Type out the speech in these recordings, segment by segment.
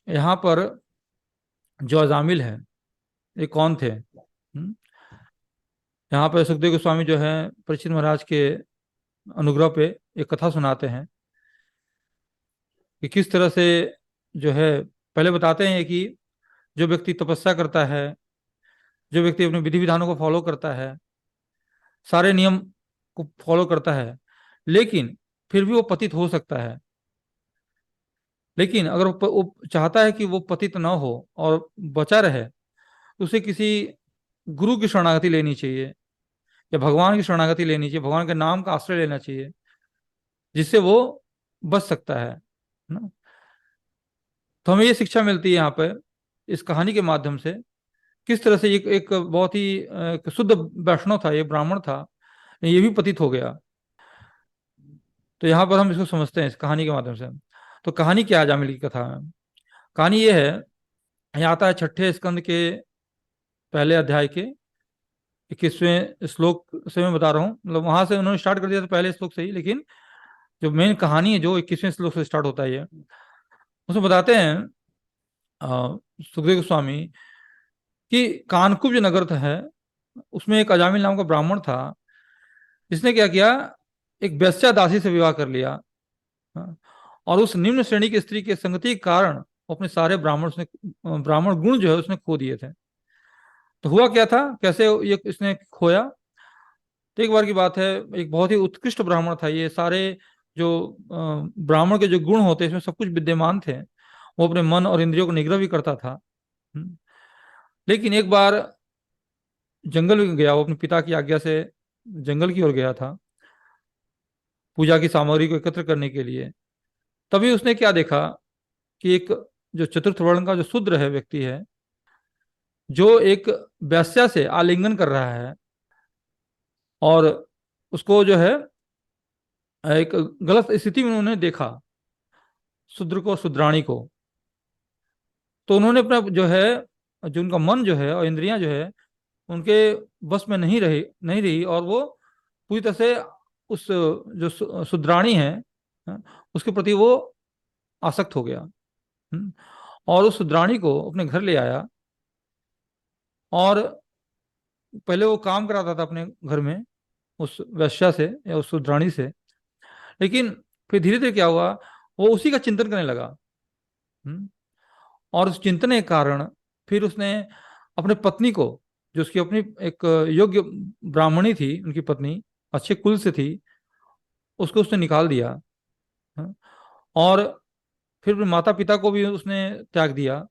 यहाँ पर जो अजामिल है ये कौन थे? यहाँ पर सुखदेव गोस्वामी जो है परीक्षित महाराज के अनुग्रह पे एक कथा सुनाते हैं कि किस तरह से जो है, पहले बताते हैं कि जो व्यक्ति तपस्या करता है, जो व्यक्ति अपने विधि विधानों को फॉलो करता है, सारे नियम को फॉलो करता है, लेकिन फिर भी वो पतित हो सकता है। लेकिन अगर वो चाहता है कि वो पतित ना हो और बचा रहे, तो उसे किसी गुरु की शरणागति लेनी चाहिए या भगवान की शरणागति लेनी चाहिए, भगवान के नाम का आश्रय लेना चाहिए, जिससे वो बच सकता है ना। तो हमें ये शिक्षा मिलती है यहाँ पे इस कहानी के माध्यम से, किस तरह से एक बहुत ही एक शुद्ध वैष्णव था, ये ब्राह्मण था, ये भी पतित हो गया। तो यहाँ पर हम इसको समझते हैं इस कहानी के माध्यम से। तो कहानी क्या है जामिल की कथा में? कहानी ये है, यहाँ आता है छठे स्कंद के पहले अध्याय के 21वें श्लोक से मैं बता रहा हूँ। मतलब वहां से उन्होंने स्टार्ट कर दिया था पहले श्लोक से ही, लेकिन जो मेन कहानी है जो 21वें श्लोक से स्टार्ट होता है ये, उसमें बताते हैं सुखदेव गोस्वामी कि कानकुब्ज जो नगर था है, उसमें एक अजामिल नाम का ब्राह्मण था, जिसने क्या किया, एक वेश्या दासी से विवाह कर लिया। हाँ, और उस निम्न श्रेणी की स्त्री के संगति के कारण वो अपने सारे ब्राह्मण गुण जो है उसने खो दिए थे। तो हुआ क्या था, कैसे ये इसने खोया? तो एक बार की बात है, एक बहुत ही उत्कृष्ट ब्राह्मण था, ये सारे जो ब्राह्मण के जो गुण होते हैं इसमें सब कुछ विद्यमान थे। वो अपने मन और इंद्रियों को निग्रह भी करता था। हम्म। लेकिन एक बार जंगल में गया, वो अपने पिता की आज्ञा से जंगल की ओर गया था पूजा की सामग्री को एकत्र करने के लिए। तभी उसने क्या देखा कि एक जो चतुर्थ वर्ण का जो शूद्र है व्यक्ति है, जो एक वेश्या से आलिंगन कर रहा है, और उसको जो है एक गलत स्थिति में उन्होंने देखा, शूद्र को, शूद्राणी को। तो उन्होंने अपना जो है, जो उनका मन जो है और इंद्रियां जो है उनके बस में नहीं रही, और वो पूरी तरह से उस जो शूद्राणी है, हाँ, उसके प्रति वो आसक्त हो गया। और उस शूद्राणी को अपने घर ले आया, और पहले वो काम कराता था अपने घर में उस वेश्या से या उस शूद्राणी से। लेकिन फिर धीरे धीरे क्या हुआ, वो उसी का चिंतन करने लगा। हम्म, और उस चिंतन के कारण फिर उसने अपने पत्नी को, जो उसकी अपनी एक योग्य ब्राह्मणी थी, उनकी पत्नी अच्छे कुल से थी, उसको उसने निकाल दिया। हाँ, और फिर अपने माता पिता को भी उसने त्याग दिया,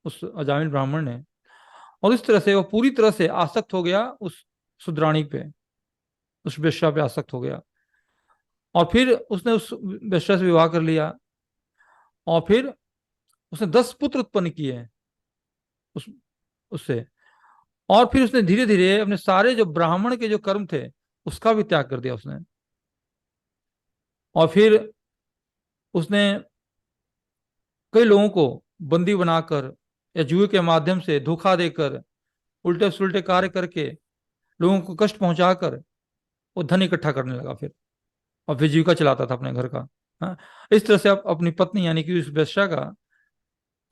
उस अजामिल ब्राह्मण ने। और इस तरह से वो पूरी तरह से आसक्त हो गया उस शूद्राणी पे, उस वेश्या पे आसक्त हो गया। और फिर उसने उस वेश्या से विवाह कर लिया, और फिर उसने 10 पुत्र उत्पन्न किए उस उससे। और फिर उसने धीरे धीरे अपने सारे जो ब्राह्मण के जो कर्म थे उसका भी त्याग कर दिया उसने। और फिर उसने कई लोगों को बंदी बनाकर या जुए के माध्यम से धोखा देकर, उल्टे सुलटे कार्य करके, लोगों को कष्ट पहुंचाकर वो धन इकट्ठा करने लगा फिर, और फिर जीविका चलाता था अपने घर का। हाँ, इस तरह से अपनी पत्नी यानी कि उस वेश्या का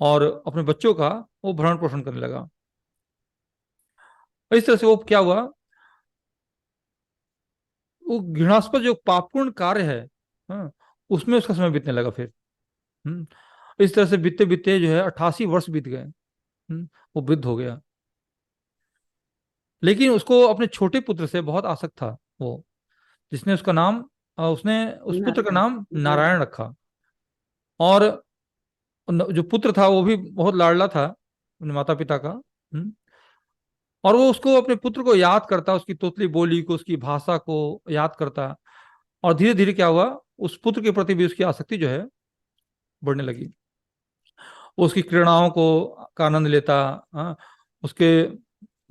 और अपने बच्चों का वो भरण पोषण करने लगा। इस तरह से वो क्या हुआ, वो घृणास्पद जो पापपूर्ण कार्य है, हाँ, उसमें उसका समय बीतने लगा फिर। हम्म, इस तरह से बीतते बीतते जो है 88 वर्ष बीत गए। वो वृद्ध हो गया। लेकिन उसको अपने छोटे पुत्र से बहुत आसक्त था वो, जिसने उसका नाम उसने उस पुत्र का नाम नारायण रखा। और जो पुत्र था वो भी बहुत लाडला था अपने माता पिता का। और वो उसको, अपने पुत्र को याद करता, उसकी तोतली बोली को, उसकी भाषा को याद करता। और धीरे धीरे क्या हुआ, उस पुत्र के प्रति भी उसकी आसक्ति जो है बढ़ने लगी। वो उसकी क्रीड़ाओं को का आनंद लेता। हाँ, उसके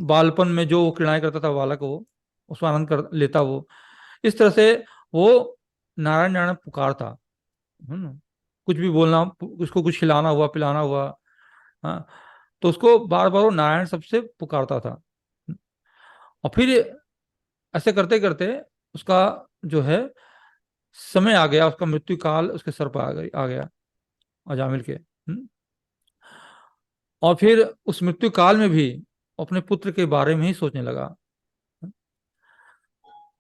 बालपन में जो वो क्रीड़ाएं करता था बालक, वो उसका आनंद कर लेता वो। इस तरह से वो नारायण नारायण पुकारता। कुछ भी बोलना, उसको कुछ खिलाना हुआ, पिलाना हुआ, हाँ, तो उसको बार बार वो नारायण सबसे पुकारता था। और फिर ऐसे करते करते उसका जो है समय आ गया, उसका मृत्यु काल उसके सर पर आ गया अजामिल के। और फिर उस मृत्यु काल में भी अपने पुत्र के बारे में ही सोचने लगा।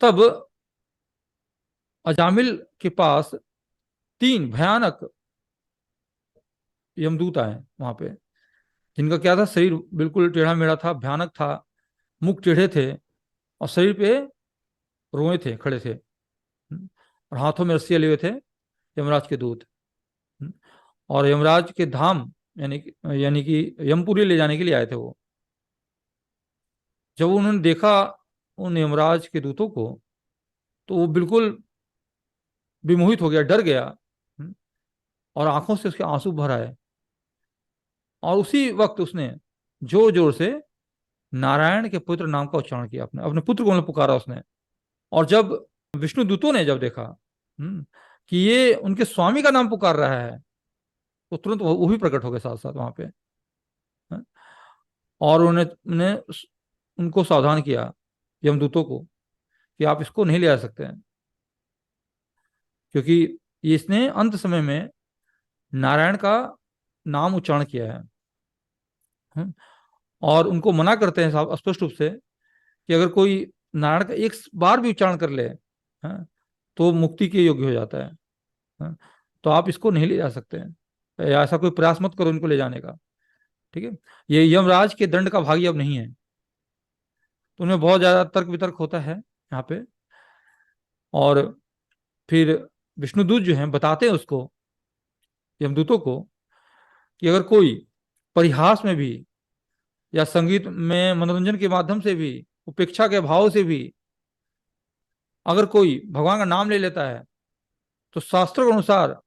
तब अजामिल के पास तीन भयानक यमदूत आए वहां पे, जिनका क्या था, शरीर बिल्कुल टेढ़ा मेढ़ा था, भयानक था, मुख टेढ़े थे, और शरीर पे रोए थे, खड़े थे, और हाथों में रस्सियां लिए हुए थे, यमराज के दूत। और यमराज के धाम यानी कि यमपुरी ले जाने के लिए आए थे वो। जब उन्होंने देखा उन यमराज के दूतों को, तो वो बिल्कुल विमोहित हो गया, डर गया, और आंखों से उसके आंसू भर आए। और उसी वक्त उसने जोर जोर से नारायण के पुत्र नाम का उच्चारण किया, अपने अपने पुत्र को पुकारा उसने। और जब विष्णु दूतों ने जब देखा कि ये उनके स्वामी का नाम पुकार रहा है, तो तुरंत वो भी प्रकट हो गए साथ साथ वहां पे। और उन्होंने उनको सावधान किया, यमदूतों को, कि आप इसको नहीं ले आ सकते हैं, क्योंकि इसने अंत समय में नारायण का नाम उच्चारण किया है। और उनको मना करते हैं साहब स्पष्ट रूप से कि अगर कोई नारायण का एक बार भी उच्चारण कर ले, तो मुक्ति के योग्य हो जाता है। तो आप इसको नहीं ले जा सकते हैं, या ऐसा कोई प्रयास मत करो इनको ले जाने का। ठीक है, ये यमराज के दंड का भागी अब नहीं है। तो उनमें बहुत ज्यादा तर्क वितर्क होता है यहाँ पे। और फिर विष्णुदूत जो हैं बताते हैं उसको, यमदूतों को, कि अगर कोई परिहास में भी, या संगीत में मनोरंजन के माध्यम से भी, उपेक्षा के भाव से भी अगर कोई भगवान का नाम ले लेता है, तो शास्त्रों के अनुसार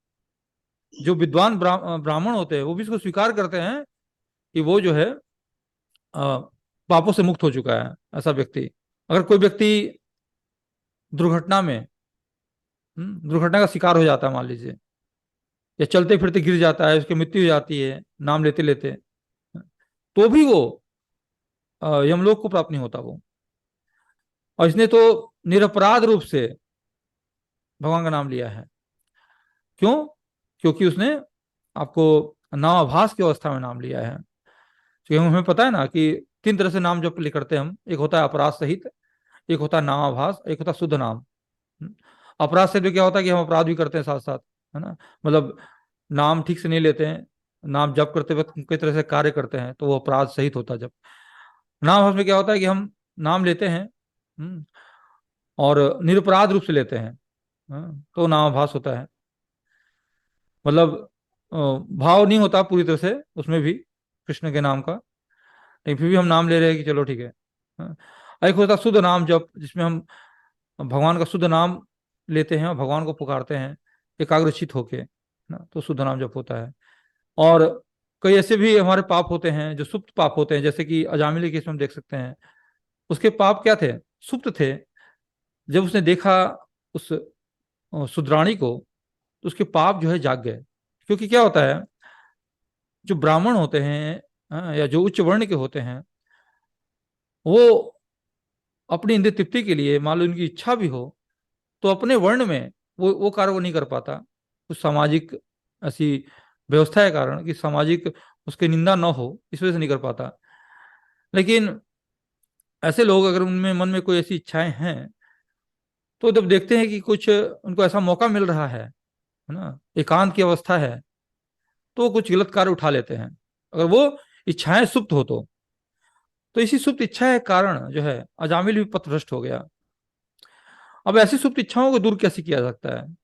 जो विद्वान ब्राह्मण होते हैं वो भी इसको स्वीकार करते हैं कि वो जो है पापों से मुक्त हो चुका है ऐसा व्यक्ति। अगर कोई व्यक्ति दुर्घटना में दुर्घटना का शिकार हो जाता है मान लीजिए, या चलते फिरते गिर जाता है, उसकी मृत्यु हो जाती है नाम लेते लेते, तो भी वो यमलोक को प्राप्त नहीं होता वो। और इसने तो निरपराध रूप से भगवान का नाम लिया है। क्यों? क्योंकि उसने आपको नामाभास की अवस्था में नाम लिया है। क्योंकि हमें पता है ना कि तीन तरह से नाम जब करते हैं हम, एक होता है अपराध सहित, एक होता है नामाभास, एक होता है शुद्ध नाम। अपराध से भी क्या होता है कि हम अपराध भी करते हैं साथ साथ, है ना, मतलब नाम ठीक से नहीं लेते हैं, नाम जप करते वक्त कई तरह से कार्य करते हैं, तो वो अपराध सहित होता है। जब नामाभास में क्या होता है कि हम नाम लेते हैं और निरपराध रूप से लेते हैं, तो नामाभास होता है। मतलब भाव नहीं होता पूरी तरह से उसमें भी कृष्ण के नाम का, लेकिन फिर भी हम नाम ले रहे हैं कि चलो ठीक है। हाँ। एक होता शुद्ध नाम जप, जिसमें हम भगवान का शुद्ध नाम लेते हैं और भगवान को पुकारते हैं एकाग्रचित होके ना, तो शुद्ध नाम जप होता है। और कई ऐसे भी हमारे पाप होते हैं जो सुप्त पाप होते हैं, जैसे कि अजामिल के केस में हम देख सकते हैं। उसके पाप क्या थे? सुप्त थे। जब उसने देखा उस शुद्राणी को, तो उसके पाप जो है जाग गए। क्योंकि क्या होता है, जो ब्राह्मण होते हैं, या जो उच्च वर्ण के होते हैं, वो अपनी इंद्रिय तृप्ति के लिए, मान लो उनकी इच्छा भी हो, तो अपने वर्ण में वो कार्य वो नहीं कर पाता। कुछ सामाजिक ऐसी व्यवस्था के कारण, कि सामाजिक उसकी निंदा न हो, इस वजह से नहीं कर पाता। लेकिन ऐसे लोग अगर उनमें मन में कोई ऐसी इच्छाएं हैं, तो जब देखते हैं कि कुछ उनको ऐसा मौका मिल रहा है ना, एकांत की अवस्था है, तो कुछ गलत कार्य उठा लेते हैं, अगर वो इच्छाएं सुप्त हो तो इसी सुप्त इच्छा के कारण जो है अजामिल भी पथभ्रष्ट हो गया। अब ऐसी सुप्त इच्छाओं को दूर कैसे किया जा सकता है?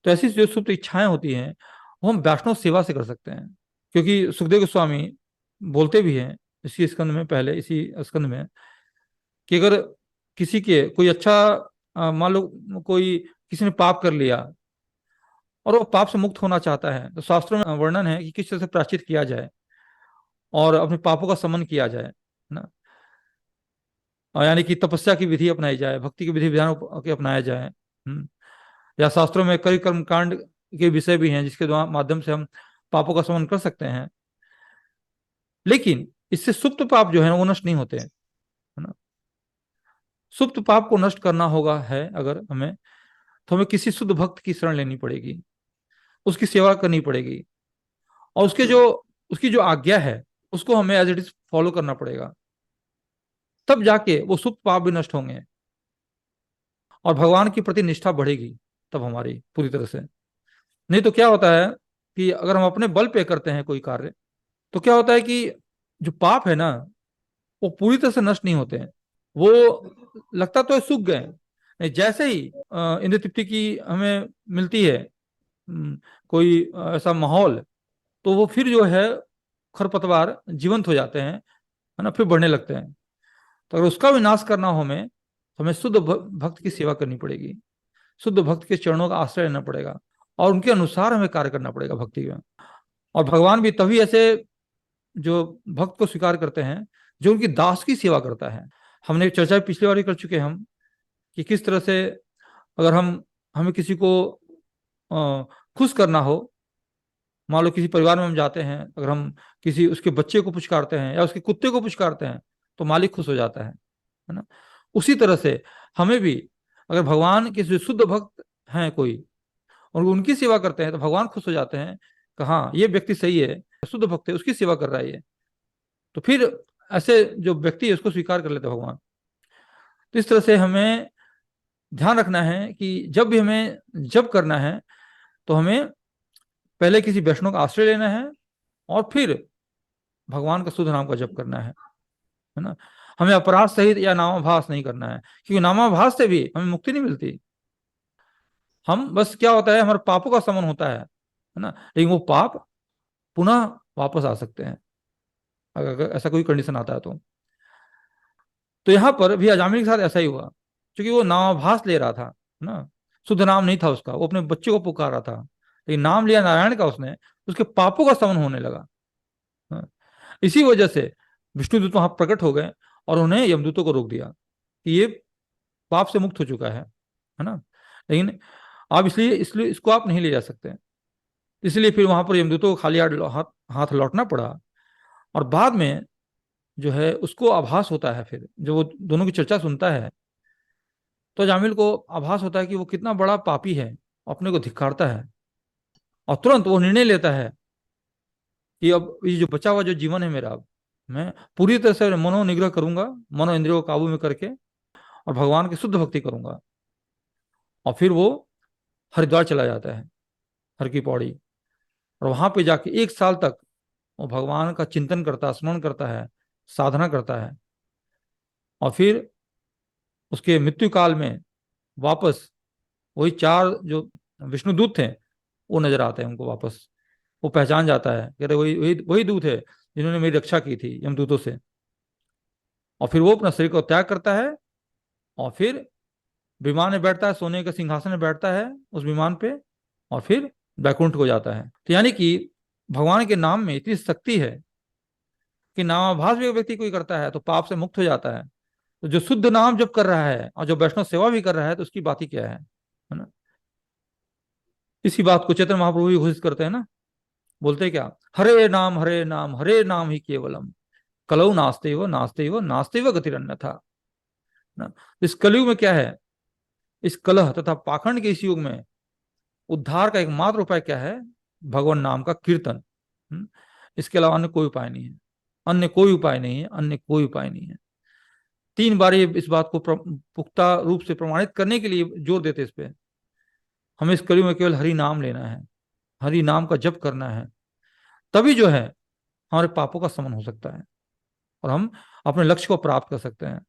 तो ऐसी जो सुप्त इच्छाएं होती हैं, वो हम वैष्णव सेवा से कर सकते हैं। क्योंकि सुखदेव गोस्वामी बोलते भी हैं इसी स्कंद में, पहले इसी स्कंद में, कि अगर किसी के कोई अच्छा, मान लो कोई किसी ने पाप कर लिया और वो पाप से मुक्त होना चाहता है, तो शास्त्रों में वर्णन है कि किस तरह से प्रायश्चित किया जाए और अपने पापों का समन किया जाए, है ना। और यानी कि तपस्या की विधि अपनाई जाए, भक्ति की विधि विधान के अपनाया जाए। या शास्त्रों में कई कर्म कांड के विषय भी हैं जिसके द्वारा माध्यम से हम पापों का समन कर सकते हैं। लेकिन इससे सुप्त पाप जो है वो नष्ट नहीं होते हैं, है ना। सुप्त पाप को नष्ट करना होगा है अगर हमें, तो हमें किसी शुद्ध भक्त की शरण लेनी पड़ेगी, उसकी सेवा करनी पड़ेगी, और उसकी जो आज्ञा है उसको हमें एज इट इज फॉलो करना पड़ेगा, तब जाके वो सुप्त पाप भी नष्ट होंगे और भगवान के प्रति निष्ठा बढ़ेगी तब हमारी पूरी तरह से। नहीं तो क्या होता है कि अगर हम अपने बल पे करते हैं कोई कार्य, तो क्या होता है कि जो पाप है ना वो पूरी तरह से नष्ट नहीं होते हैं। वो लगता तो है सूख गए, नहीं, जैसे ही इंद्र तृप्ति की हमें मिलती है कोई ऐसा माहौल, तो वो फिर जो है खरपतवार जीवंत हो जाते हैं, है ना, फिर बढ़ने लगते हैं। तो अगर उसका विनाश करना हो हमें, तो हमें शुद्ध भक्त की सेवा करनी पड़ेगी, शुद्ध भक्त के चरणों का आश्रय लेना पड़ेगा और उनके अनुसार हमें कार्य करना पड़ेगा भक्ति में। और भगवान भी तभी ऐसे जो भक्त को स्वीकार करते हैं जो उनकी दास की सेवा करता है। हमने चर्चा पिछली बार ही कर चुके हैं हम कि किस तरह से अगर हम हमें किसी को अ, खुश करना हो, मान लो किसी परिवार में हम जाते हैं, अगर हम किसी उसके बच्चे को पुचकारते हैं या उसके कुत्ते को पुचकारते हैं तो मालिक खुश हो जाता है ना। उसी तरह से हमें भी अगर भगवान के जो शुद्ध भक्त हैं कोई और उनकी सेवा करते हैं तो भगवान खुश हो जाते हैं कि हाँ ये व्यक्ति सही है, शुद्ध भक्त है, उसकी सेवा कर रहा है ये। तो फिर ऐसे जो व्यक्ति है उसको स्वीकार कर लेते हैं भगवान। तो इस तरह से हमें ध्यान रखना है कि जब भी हमें जप करना है तो हमें पहले किसी वैष्णव का आश्रय लेना है और फिर भगवान का शुद्ध नाम का जप करना है ना। हमें अपराध सहित या नामाभास नहीं करना है, क्योंकि नामाभास से भी हमें मुक्ति नहीं मिलती। हम बस क्या होता है हमारे पापों का समन होता है ना, लेकिन वो पाप पुनः वापस आ सकते हैं अगर ऐसा कोई कंडीशन आता है तो यहाँ पर भी अजामिल के साथ ऐसा ही हुआ, क्योंकि वो नामाभास ले रहा था ना, शुद्ध नाम नहीं था उसका, वो अपने बच्चे को पुकार रहा था, लेकिन नाम लिया नारायण का उसने, उसके पापों का समन होने लगा। हाँ। इसी वजह से विष्णुदूत वहां प्रकट हो गए और उन्हें यमदूतों को रोक दिया कि ये पाप से मुक्त हो चुका है ना, लेकिन आप इसलिए इसलिए इसको आप नहीं ले जा सकते। इसलिए फिर वहां पर यमदूतों को खाली हाथ हाथ लौटना पड़ा। और बाद में जो है उसको आभास होता है, फिर जो वो दोनों की चर्चा सुनता है तो जामिल को आभास होता है कि वो कितना बड़ा पापी है, अपने को धिक्कारता है। और तुरंत वो निर्णय लेता है कि अब ये जो बचा हुआ जो जीवन है मेरा, अब मैं पूरी तरह से मनोनिग्रह करूंगा, मनो इंद्रियों को काबू में करके और भगवान की शुद्ध भक्ति करूंगा। और फिर वो हरिद्वार चला जाता है, हर की पौड़ी, और वहां पे जाके 1 साल तक वो भगवान का चिंतन करता है, स्मरण करता है, साधना करता है। और फिर उसके मृत्यु काल में वापस वही 4 जो विष्णुदूत थे वो नजर आते हैं उनको वापस। वो पहचान जाता है कि अरे वही वही वही दूत है जिन्होंने मेरी रक्षा की थी यमदूतों से। और फिर वो अपना शरीर को त्याग करता है और फिर विमान में बैठता है, सोने के सिंहासन में बैठता है उस विमान पे, और फिर बैकुंठ को जाता है। तो यानी कि भगवान के नाम में इतनी शक्ति है कि नामाभास भी व्यक्ति कोई करता है तो पाप से मुक्त हो जाता है। तो जो शुद्ध नाम जब कर रहा है और जो वैष्णव सेवा भी कर रहा है तो उसकी बात ही क्या है ना। इसी बात को चैतन्य महाप्रभु भी घोषित करते हैं ना, बोलते हैं क्या, हरे नाम ही केवलम, कलौ नास्ते व नास्ते व गतिरन्य था ना। इस कलयुग में क्या है, इस कलह तथा पाखंड के इस युग में उद्धार का एकमात्र उपाय क्या है, भगवान नाम का कीर्तन। इसके अलावा अन्य कोई उपाय नहीं है, अन्य कोई उपाय नहीं है, अन्य कोई उपाय नहीं है। 3 बार ये इस बात को पुख्ता रूप से प्रमाणित करने के लिए जोर देते इस पे। हमें इस कलयुग में केवल हरि नाम लेना है, हरि नाम का जप करना है, तभी जो है हमारे पापों का समन हो सकता है और हम अपने लक्ष्य को प्राप्त कर सकते हैं।